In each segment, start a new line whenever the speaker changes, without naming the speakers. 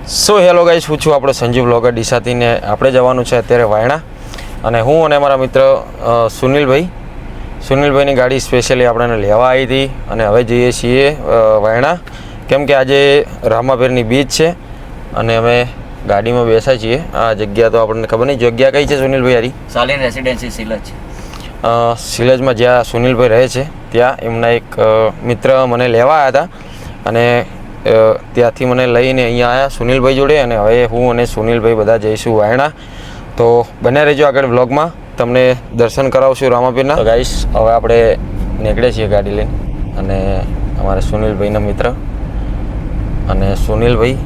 So hello guys, હું છું આપણો સંજીવ બ્લોગર ડીસાથી ને આપણે જવાનું છે અત્યારે વાયણા. અને હું અને મારા મિત્ર સુનિલભાઈની ગાડી સ્પેશિયલી આપણને લેવા આવી હતી અને હવે જઈએ છીએ વાયણા, કેમ કે આજે રામાપીરની બીચ છે અને અમે ગાડીમાં બેસા છીએ. આ જગ્યા તો આપણને ખબર નહીં, જગ્યા કઈ છે સુનિલભાઈ? હારી
સાલીન રેસિડેન્સી સિલજ.
સિલજમાં જ્યાં સુનિલભાઈ રહે છે ત્યાં એમના એક મિત્ર મને લેવા આવ્યા હતા અને ત્યાંથી મને લઈને અહીંયા આવ્યા સુનિલભાઈ જોડે. અને હવે હું અને સુનિલભાઈ બધા જઈશું વાયણા. તો બને રહેજો આગળ વ્લોગમાં, તમને દર્શન કરાવશું રામાપીરના. તો ગાઈસ, હવે આપણે નીકળીએ છીએ ગાડી લઈને અને અમારા સુનિલભાઈના મિત્ર અને સુનિલભાઈ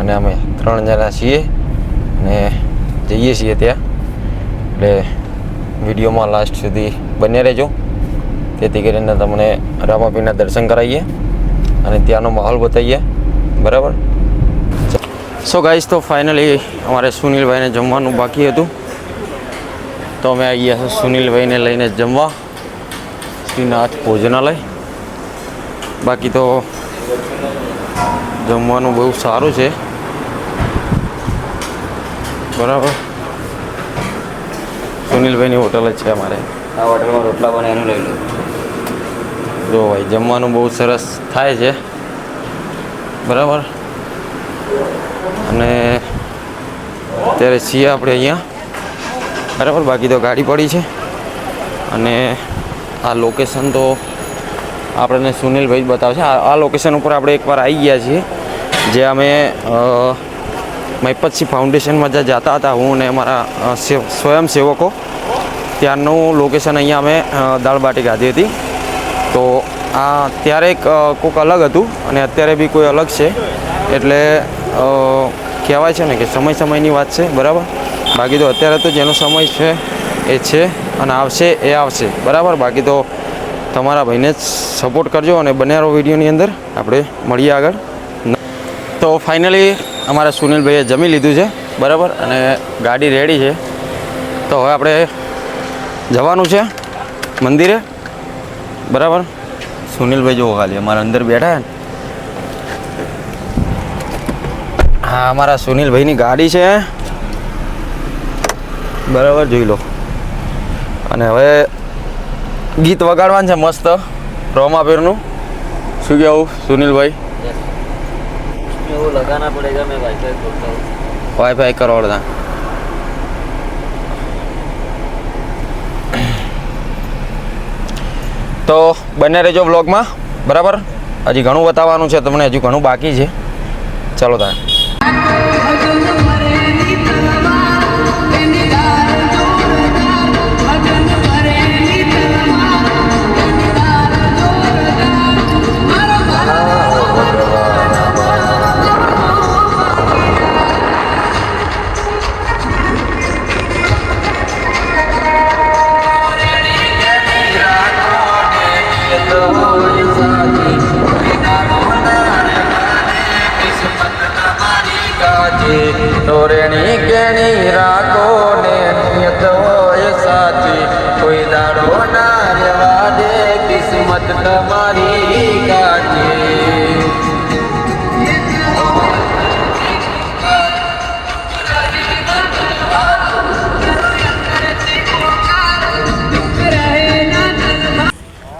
અને અમે 3 જણા છીએ અને જઈએ છીએ ત્યાં. એટલે વિડીયોમાં લાસ્ટ સુધી બને રહેજો, તેથી કરીને તમને રામાપીરના દર્શન કરાવીએ અને ત્યાંનો માહોલ બતાવીએ. બરાબર. સો ગાઈસ, તો ફાઇનલી અમારે સુનિલભાઈને જમવાનું બાકી હતું, તો અમે આવી ગયા સુનિલભાઈને લઈને જમવા શ્રીનાથ ભોજનાલય. બાકી તો જમવાનું બહુ સારું છે. બરાબર. સુનિલભાઈની હોટલ જ છે અમારે.
આ હોટલમાં રોટલા બને એનું લઈ લો.
જો ભાઈ, જમવાનું બહુ સરસ થાય છે. બરાબર. અને અત્યારે છીએ આપણે અહીંયા. બરાબર. બાકી તો ગાડી પડી છે અને આ લોકેશન તો આપણને સુનિલભાઈ જ બતાવશે. આ લોકેશન ઉપર આપણે એકવાર આવી ગયા છીએ, જે અમે મહિપતસિંહ ફાઉન્ડેશનમાં જ્યાં જતા હતા, હું અને અમારા સ્વયંસેવકો, ત્યારનું લોકેશન અહીંયા અમે દાળ બાટી ખાધી હતી. તો આ ત્યારે કોઈક અલગ હતું અને અત્યારે બી કોઈ અલગ છે. એટલે કહેવાય છે ને કે સમયની વાત છે. બરાબર. બાકી તો અત્યારે તો જેનો સમય છે એ છે અને આવશે એ આવશે. બરાબર. બાકી તો તમારા ભાઈને જ સપોર્ટ કરજો અને બને રહો વિડીયોની અંદર. આપણે મળીએ આગળ. તો ફાઇનલી અમારા સુનિલભાઈએ જમી લીધું છે. બરાબર. અને ગાડી રેડી છે. તો હવે આપણે જવાનું છે મંદિરે. બરાબર. સુનિલભાઈ જોવો ખાલી અમારા અંદર બેઠા ને. હા, અમારા સુનિલભાઈની ગાડી છે. બરાબર, જોઈ લો. અને હવે ગીત વગાડવાનું છે મસ્ત રામાપીરનું. શું કહેવું સુનિલભાઈ?
એવું લગાના પડેગા, મેં વાઈફાઈ કરતા હું.
વાઈફાઈ કરવાડતા. તો બને રહેજો વ્લોગમાં. બરાબર. હજી ઘણું બતાવવાનું છે તમને, હજુ ઘણું બાકી છે. ચાલો તાર. તોરણી કેણી રાખો ને નિયત હોય સાચી, કોઈ દાડો ના રેવા દે કિસ્મત તમારી કાચી.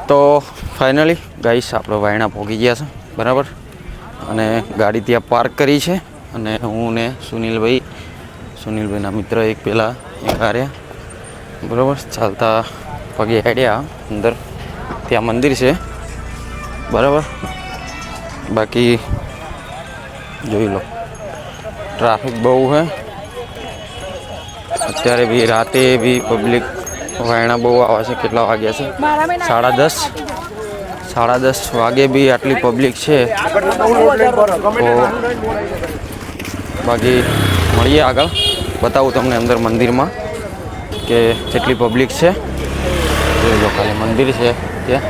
તો ફાઇનલી ગાઈસ, આપણે વાયણા પહોંચી ગયા છે. બરાબર. અને ગાડી ત્યાં પાર્ક કરી છે અને હું ને સુનિલભાઈના મિત્ર એક પહેલાં એક હાર્યા. બરાબર. ચાલતા પગે હેડ્યા અંદર. ત્યાં મંદિર છે. બરાબર. બાકી જોઈ લો, ટ્રાફિક બહુ છે અત્યારે બી. રાતે બી પબ્લિક વાયણા બહુ આવે છે. કેટલા વાગ્યા છે? 10:30 વાગે બી આટલી પબ્લિક છે. તો બાકી મળીએ આગળ, બતાવું તમને અંદર મંદિરમાં કે કેટલી પબ્લિક છે. જોઈ લો ખાલી, મંદિર છે ત્યાં.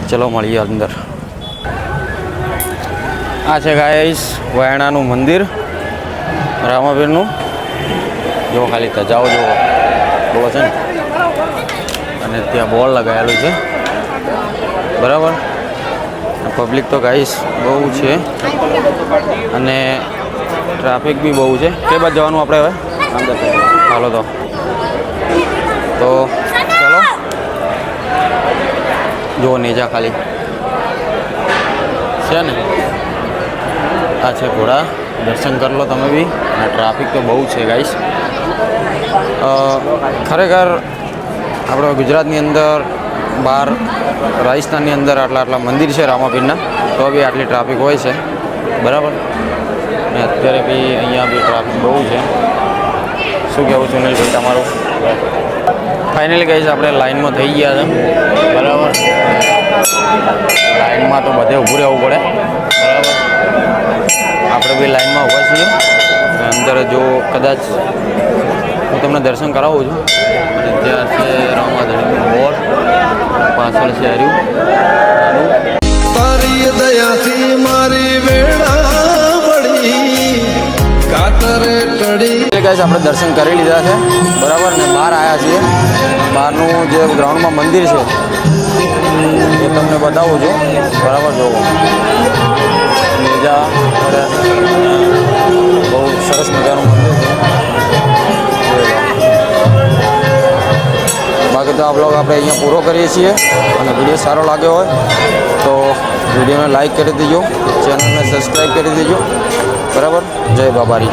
ચલો મળીએ અંદર. આ છે ગાઈસ વાયણાનું મંદિર રામાપીરનું. જો ખાલી તજાવો જોવો બહુ છે ને. અને ત્યાં બોર્ડ લગાવેલું છે. બરાબર. પબ્લિક તો ગાઈસ બહુ છે અને ટ્રાફિક બી બહુ છે. કઈ બાજુ જવાનું આપણે હવે? ચાલો તો ચાલો જુઓ નેજા ખાલી છે ને, આ છે ઘોડા. દર્શન કરી લો તમે બી. અને ટ્રાફિક તો બહુ છે ગાઈસ. ખરેખર આપણે ગુજરાતની અંદર બહાર રાજસ્થાનની અંદર આટલા મંદિર છે રામાપીરના, તો બી આટલી ટ્રાફિક હોય છે બરાબર. અને અત્યારે બી અહીંયા બી ટ્રાફિક બહુ છે. શું કહેવું સુનિલભાઈ તમારું? ફાઇનલી ગાઈસ આપણે લાઇનમાં થઈ ગયા છે બરાબર. લાઇનમાં તો બધે ઊભું રહેવું પડે બરાબર. આપણે બી લાઇનમાં ઊભા છીએ. અંદર જો કદાચ હું તમને દર્શન કરાવું છું. અને ત્યાં છે રામાધણીનું બોર, પાછળ છે હર્યું
તારી દયાથી મારી વેળા વળી કાતરે ટડી.
ગાઈસ આપણે દર્શન કરી લીધા છે બરાબર. ને બહાર આવ્યા છીએ. બહારનું જે ગ્રાઉન્ડમાં મંદિર છે એ તમને બતાવું છું બરાબર. જોવો નેજા બહુ સરસ મજાનું મંદિર છે. બાકી તો આ બ્લોગ આપણે અહીંયા પૂરો કરીએ છીએ. અને વિડીયો સારો લાગ્યો હોય તો વિડીયોને લાઈક કરી દેજો, ચેનલને સબસ્ક્રાઈબ કરી દેજો બરાબર. જય બાબારી.